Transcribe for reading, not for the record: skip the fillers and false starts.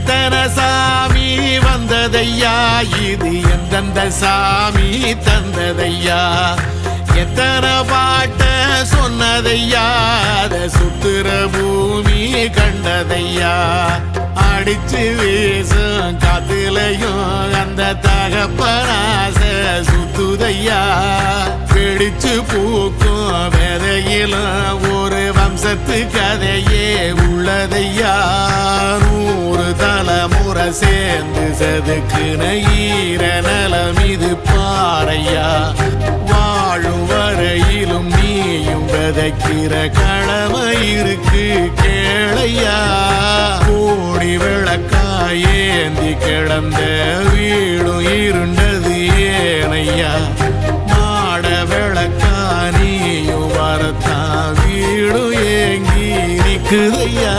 எத்தனை சாமி வந்ததையா, இது எந்தெந்த சாமி தந்ததையா, எத்தனை பாட்ட சொன்னதையா, அத சுத்துற பூமி கண்டதையா, அடிச்சு வீசும் காத்துலையும் அந்த தகப்பனாச சுத்துதையா, பிடிச்சு பூக்கும் விதையிலும் ஒரு வம்சத்து கதையே உள்ளதையா, 100 தலைமுறை சேர்ந்து செதுக்குன ஈர நலம் இது பாறையா, வாழும் வரையிலும் நீயும் விதைக்கிற கடமை இருக்கு கேளையா, கோடி விளக்காயேந்தி கிடந்த வீடும் இருண்டது ஏனையா, மாட விளக்கா நீயும் வரத்தான் வீடும் ஏங்கி நிக்குதையா.